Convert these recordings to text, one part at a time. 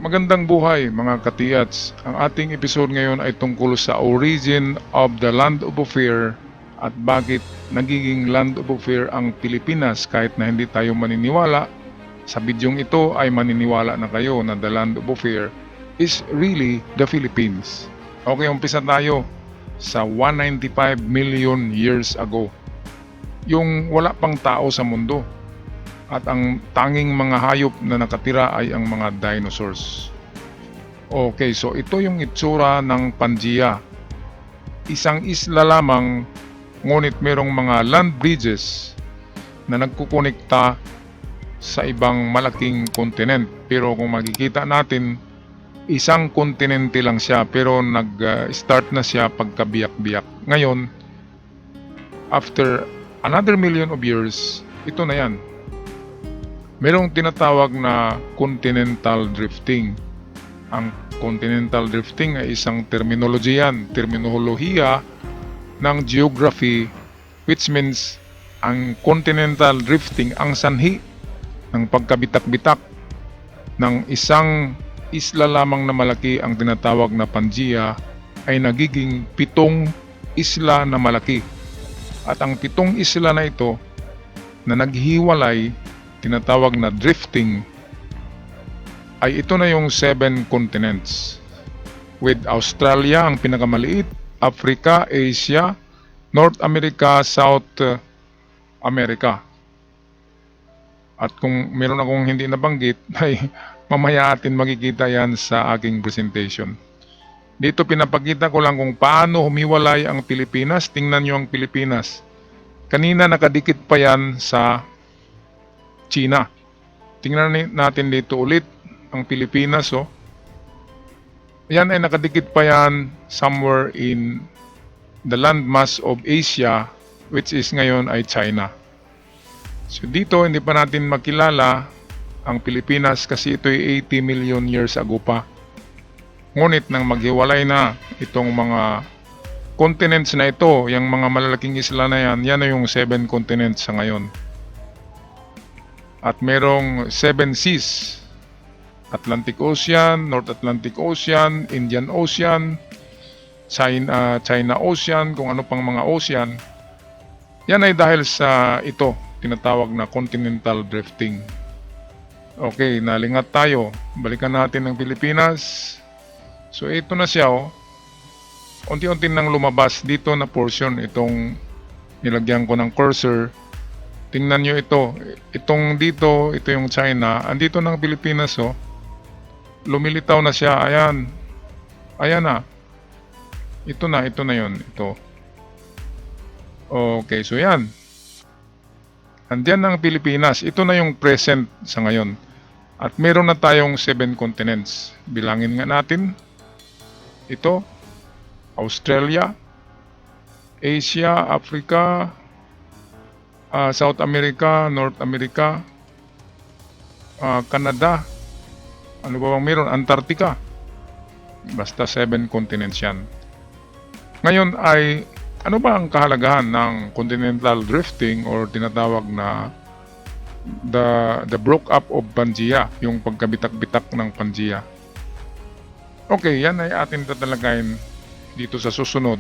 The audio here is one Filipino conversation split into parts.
Magandang buhay mga katiyats. Ang ating episode ngayon ay tungkol sa origin of the Land of Ophir at bakit nagiging Land of Ophir ang Pilipinas kahit na hindi tayo maniniwala. Sa bidyong ito ay maniniwala na kayo na the Land of Ophir is really the Philippines. Okay, umpisa tayo sa 195 million years ago. Yung wala pang tao sa mundo. At ang tanging mga hayop na nakatira ay ang mga dinosaurs. Okay, so ito yung itsura ng Pangaea. Isang isla lamang, ngunit merong mga land bridges na nagkukonekta sa ibang malaking kontinent. Pero kung makikita natin, isang kontinente lang siya pero nag-start na siya pagkabiyak-biyak. Ngayon, after another million of years, ito na yan. Merong tinatawag na continental drifting. Ang continental drifting ay isang terminolohiya ng geography, which means ang continental drifting, ang sanhi ng pagkabitak-bitak ng isang isla lamang na malaki, ang tinatawag na Pangaea, ay nagiging 7 isla na malaki. At ang 7 isla na ito na naghiwalay, tinatawag na drifting, ay ito na yung 7 continents, with Australia ang pinakamaliit, Africa, Asia, North America, South America. At kung meron akong hindi nabanggit, ay mamaya atin makikita yan sa aking presentation. Dito pinapakita ko lang kung paano humiwalay ang Pilipinas. Tingnan nyo ang Pilipinas. Kanina nakadikit pa yan sa China. Tingnan natin dito ulit ang Pilipinas. Yan ay nakadikit pa yan somewhere in the landmass of Asia, which is ngayon ay China. So dito hindi pa natin makilala ang Pilipinas kasi ito ay 80 million years ago pa. Ngunit nang maghiwalay na itong mga continents na ito, yung mga malalaking isla na yan, yan na yung 7 continents sa ngayon. At merong 7 seas, Atlantic Ocean, North Atlantic Ocean, Indian Ocean, China Ocean, kung ano pang mga ocean. Yan ay dahil sa ito, tinatawag na continental drifting. Okay, nalingat tayo. Balikan natin ang Pilipinas. So ito na siya. Unti-unti nang lumabas dito na portion, itong nilagyan ko ng cursor. Tingnan nyo ito. Itong dito, ito yung China. Andito ng Pilipinas, lumilitaw na siya. Ayan. Ayan na. Ito na yun. Ito. Okay, so yan. Andiyan ang Pilipinas. Ito na yung present sa ngayon. At meron na tayong 7 continents. Bilangin nga natin. Ito. Australia. Asia, Africa, South America, North America, Canada, ano ba bang meron? Antarctica. Basta 7 continents yan. Ngayon ay, ano ba ang kahalagahan ng continental drifting or tinatawag na the broke up of Pangaea, yung pagkabitak-bitak ng Pangaea? Okay, yan ay atin tatalagayin dito sa susunod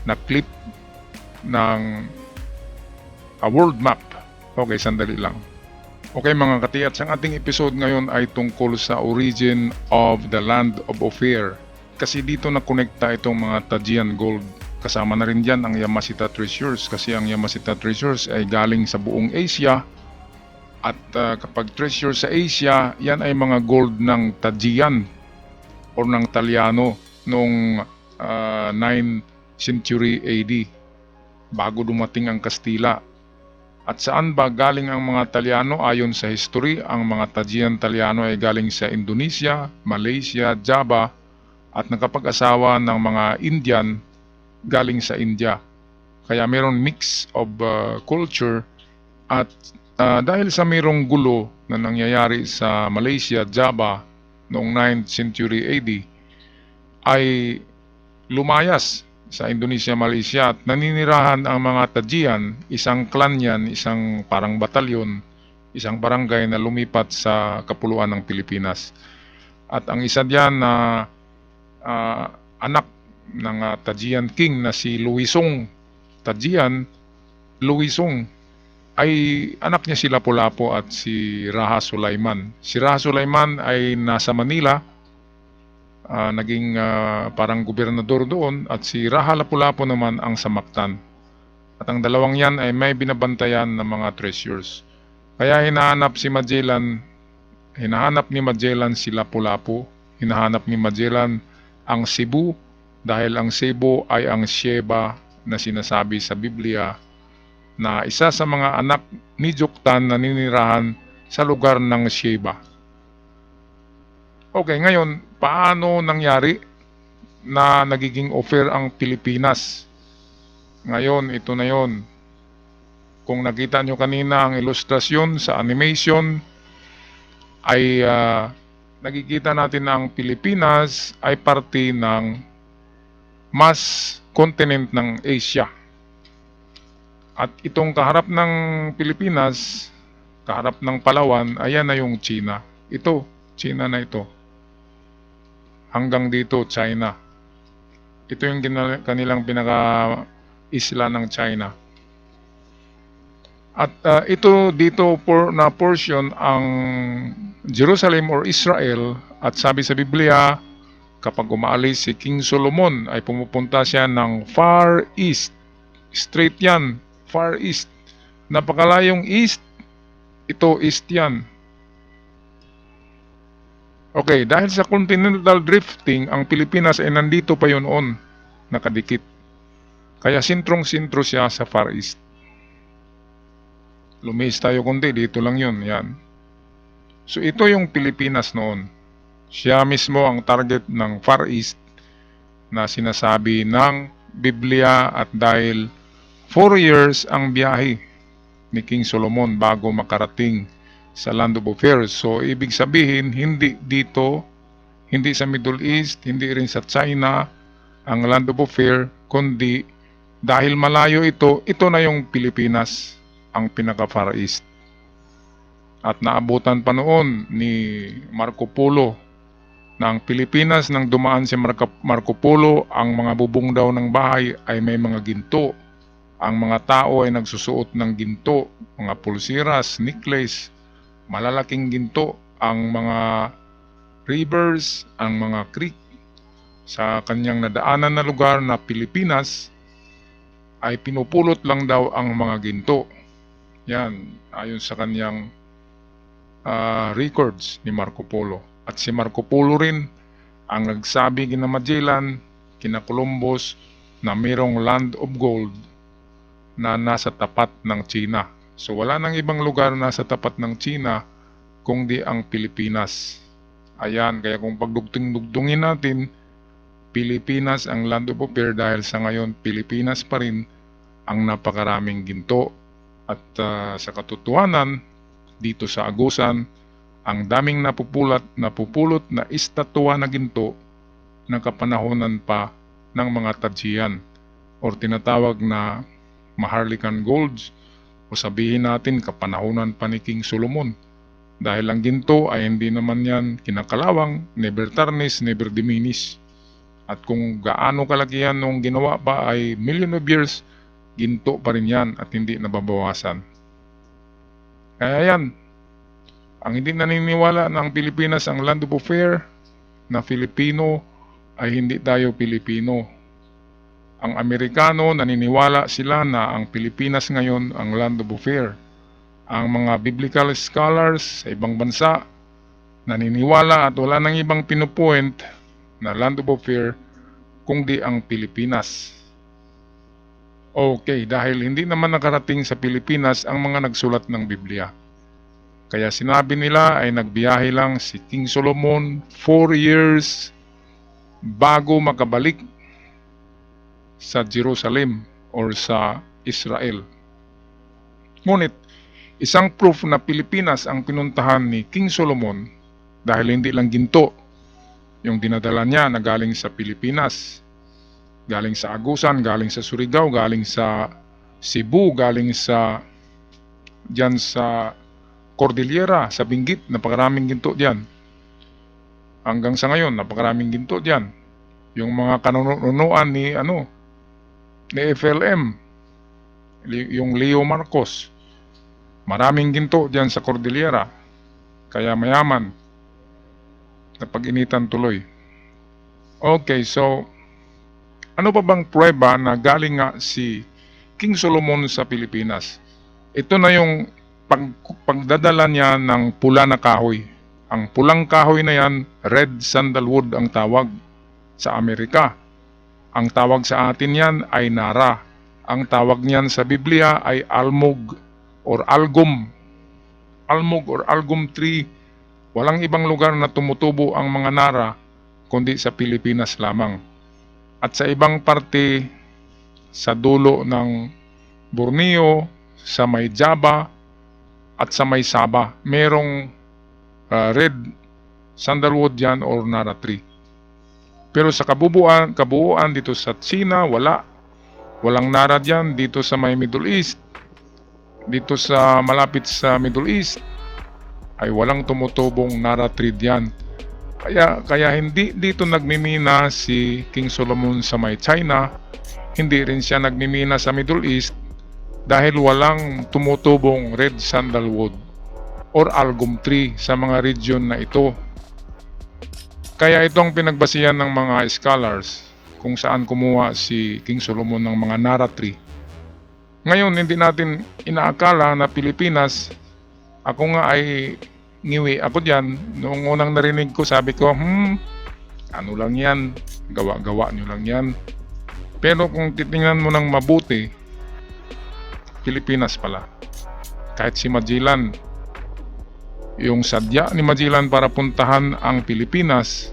na clip ng a world map. Okay, sandali lang. Okay mga katiyats, ang ating episode ngayon ay tungkol sa origin of the Land of Ophir. Kasi dito na-connecta itong mga Tajian Gold. Kasama na rin dyan ang Yamashita Treasures kasi ang Yamashita Treasures ay galing sa buong Asia. At kapag treasure sa Asia, yan ay mga gold ng Tajian o ng Talyano noong 9th century AD bago dumating ang Kastila. At saan ba galing ang mga Talyano? Ayon sa history, ang mga Tajian Talyano ay galing sa Indonesia, Malaysia, Java at nakapag-asawa ng mga Indian galing sa India. Kaya mayroon mix of culture at dahil sa mayroong gulo na nangyayari sa Malaysia, Java noong 9th century AD ay lumayas sa Indonesia, Malaysia at naninirahan ang mga Tajian, isang clan yan, isang parang batalyon, isang barangay na lumipat sa kapuluan ng Pilipinas. At ang isa diyan na anak ng Tajian King na si Luisong Tajian, Luisong, ay anak niya si Lapu-Lapu at si Raha Sulaiman. Si Raha Sulaiman ay nasa Manila, naging parang gobernador doon, at si Raha Lapu-Lapu naman ang sa Mactan. At ang dalawang yan ay may binabantayan ng mga treasures. Kaya hinahanap ni Magellan si Lapu-Lapu, hinahanap ni Magellan ang Cebu, dahil ang Cebu ay ang Sheba na sinasabi sa Biblia na isa sa mga anak ni Joktan na ninirahan sa lugar ng Sheba. Okay, ngayon, paano nangyari na nagiging offer ang Pilipinas? Ngayon, ito na yon. Kung nakita nyo kanina ang ilustrasyon sa animation, ay nakikita natin na ang Pilipinas ay parte ng mas continent ng Asia. At itong kaharap ng Pilipinas, kaharap ng Palawan, ayan na yung China. Ito, China na ito. Hanggang dito, China. Ito yung kanilang pinaka-isla ng China. At ito dito na portion ang Jerusalem or Israel, at sabi sa Biblia, kapag umaalis si King Solomon ay pumupunta siya ng Far East. Straight yan, Far East. Napakalayong East, ito East yan. Okay, dahil sa continental drifting, ang Pilipinas ay nandito pa yun noon, nakadikit. Kaya sintrong-sintro siya sa Far East. Lumis tayo kundi, dito lang yun, yan. So ito yung Pilipinas noon. Siya mismo ang target ng Far East na sinasabi ng Biblia, at dahil 4 years ang biyahe ni King Solomon bago makarating sa Land of Affairs. So ibig sabihin, hindi dito, hindi sa Middle East, hindi rin sa China ang Land of Affairs, kundi dahil malayo ito na yung Pilipinas, ang pinaka Far East. At naabutan pa noon ni Marco Polo na ang Pilipinas, nang dumaan si Marco Polo, ang mga bubong daw ng bahay ay may mga ginto. Ang mga tao ay nagsusuot ng ginto, mga pulsiras, necklace, malalaking ginto. Ang mga rivers, ang mga creek sa kanyang nadaanan na lugar na Pilipinas ay pinupulot lang daw ang mga ginto. Yan, ayon sa kanyang records ni Marco Polo. At si Marco Polo rin ang nagsabi kina Magellan, kina Columbus, na mayroong land of gold na nasa tapat ng China. So wala nang ibang lugar na nasa tapat ng China kundi ang Pilipinas. Ayan, kaya kung pagdugtong-dugtungin natin, Pilipinas ang land of affairs, dahil sa ngayon Pilipinas pa rin ang napakaraming ginto. At sa katotohanan, dito sa Agusan, ang daming napupulot na estatwa na ginto ng kapanahonan pa ng mga Tajian, or tinatawag na Maharlikan Golds, o sabihin natin kapanahonan pa ni King Solomon. Dahil ang ginto ay hindi naman yan kinakalawang, never tarnish, never diminish. At kung gaano kalaki yan nung ginawa pa ay million of years, ginto pa rin yan at hindi nababawasan. Kaya yan, ang hindi naniniwala na ang Pilipinas ang land of affairs, na Filipino ay hindi tayo Pilipino. Ang Amerikano, naniniwala sila na ang Pilipinas ngayon ang land of affairs. Ang mga biblical scholars sa ibang bansa naniniwala at wala nang ibang pinupoint na land of affairs kundi ang Pilipinas. Okay, dahil hindi naman nakarating sa Pilipinas ang mga nagsulat ng Biblia. Kaya sinabi nila ay nagbiyahe lang si King Solomon 4 years bago makabalik sa Jerusalem or sa Israel. Ngunit, isang proof na Pilipinas ang pinuntahan ni King Solomon, dahil hindi lang ginto yung dinadala niya na galing sa Pilipinas, galing sa Agusan, galing sa Surigao, galing sa Cebu, galing sa diyan sa Cordillera, sa Benguet, napakaraming ginto diyan. Hanggang sa ngayon, napakaraming ginto diyan. Yung mga kanunuan ni FLM, yung Leo Marcos, maraming ginto diyan sa Cordillera. Kaya mayaman, napag-initan tuloy. Okay, so ano pa bang pruweba na galing nga si King Solomon sa Pilipinas? Ito na yung pagdadala niya ng pula na kahoy. Ang pulang kahoy na yan, red sandalwood ang tawag sa Amerika. Ang tawag sa atin yan ay nara. Ang tawag niyan sa Biblia ay almug or algum. Almug or algum tree. Walang ibang lugar na tumutubo ang mga nara kundi sa Pilipinas lamang. At sa ibang parte, sa dulo ng Borneo, sa may Java, at sa may Sabah, merong red sandalwood yan or nara tree. Pero sa kabuuan dito sa China, walang nara dyan. Dito sa may Middle East, dito sa malapit sa Middle East, ay walang tumutubong nara tree dyan. Kaya hindi dito nagmimina si King Solomon sa may China, hindi rin siya nagmimina sa Middle East dahil walang tumutubong red sandalwood or algum tree sa mga region na ito. Kaya ito ang pinagbasihan ng mga scholars kung saan kumuha si King Solomon ng mga nara tree. Ngayon, hindi natin inaakala na Pilipinas, ako nga ay ngiwi ako diyan. Noong unang narinig ko, sabi ko, ano lang yan, gawa-gawa nyo lang yan. Pero kung titingnan mo ng mabuti, Pilipinas pala. Kahit si Magellan, yung sadya ni Magellan para puntahan ang Pilipinas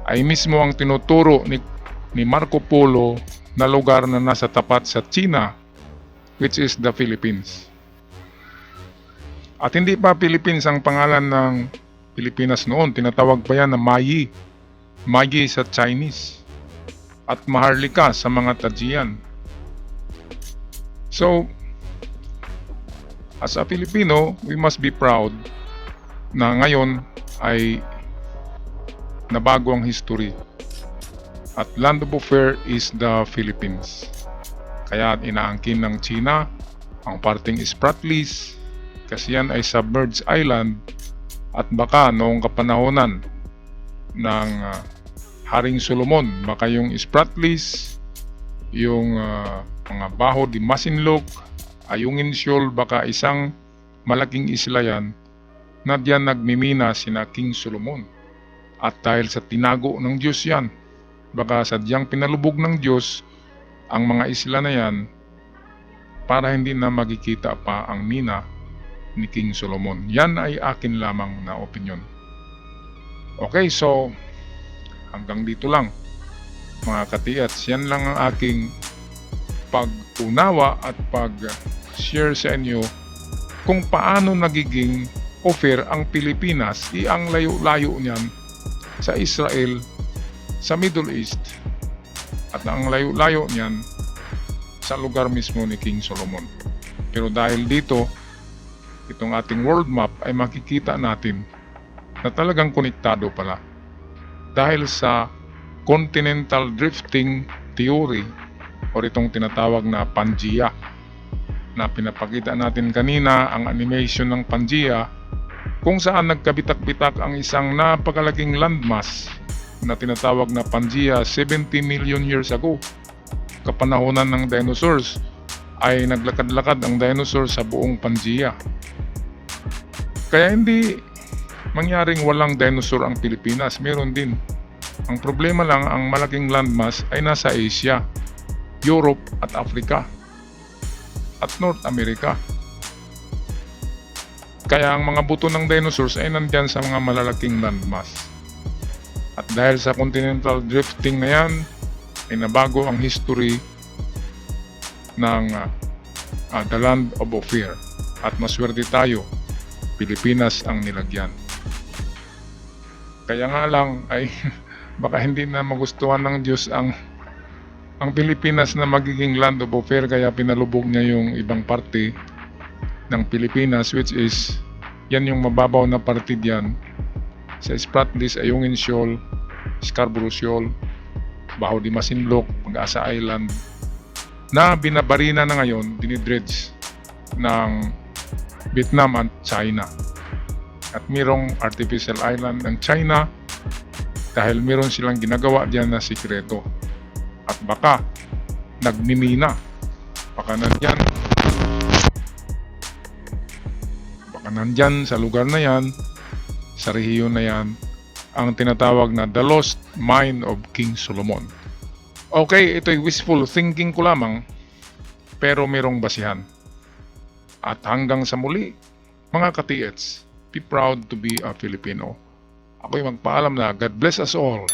ay mismo ang tinuturo ni Marco Polo na lugar na nasa tapat sa China, which is the Philippines. At hindi pa Philippines ang pangalan ng Pilipinas noon. Tinatawag pa yan na Mayi. Mayi sa Chinese. At Maharlika sa mga Tajian. So, as a Filipino, we must be proud na ngayon ay nabago ang history. At land of affair is the Philippines. Kaya inaangkin ng China ang parting Spratlys, kasi yan ay submerged island, at baka noong kapanahonan ng Haring Solomon, baka yung Spratlys, yung mga Baho de Masinloc, Ayungin Shoal, baka isang malaking isla yan na diyan nagmimina sina King Solomon. At dahil sa tinago ng Diyos yan, baka sadyang pinalubog ng Diyos ang mga isla na yan para hindi na magkikita pa ang mina ni King Solomon. Yan ay akin lamang na opinion. Okay, so hanggang dito lang mga katiats. Yan lang ang aking pag-unawa at pag-share sa inyo kung paano nagiging offer ang Pilipinas. Ang layo-layo niyan sa Israel, sa Middle East, at ang layo-layo niyan sa lugar mismo ni King Solomon. Pero dahil dito, itong ating world map ay makikita natin na talagang konektado pala. Dahil sa continental drifting theory o itong tinatawag na Pangea na pinapakita natin kanina, ang animation ng Pangea, kung saan nagkabitak-bitak ang isang napakalaking landmass na tinatawag na Pangea 70 million years ago. Kapanahonan ng dinosaurs ay naglakad-lakad ang dinosaurs sa buong Pangea. Kaya hindi mangyaring walang dinosaur ang Pilipinas, meron din. Ang problema lang, ang malaking landmass ay nasa Asia, Europe at Africa at North America. Kaya ang mga buto ng dinosaurs ay nandyan sa mga malalaking landmass. At dahil sa continental drifting na yan, ay nabago ang history ng the land of Ophir. At maswerte tayo, Pilipinas ang nilagyan. Kaya nga lang ay baka hindi na magustuhan ng Diyos ang Pilipinas na magiging land of affair, kaya pinalubog niya yung ibang parte ng Pilipinas, which is yan yung mababaw na parte diyan sa Spratlys, Ayungin Shoal, Scarborough Shoal, Baho di Masinloc, Pag-asa Island, na binabarina na ngayon, dinidredge ng Vietnam at China. At mayroong artificial island ng China dahil meron silang ginagawa diyan na sikreto. At baka nagmimina. Baka nandyan sa lugar na yan, sa rehiyon na yan, ang tinatawag na The Lost Mine of King Solomon. Okay, ito'y wishful thinking ko lamang, pero mayroong basihan. At hanggang sa muli, mga ka-TH, be proud to be a Filipino. Ako'y magpaalam na God bless us all.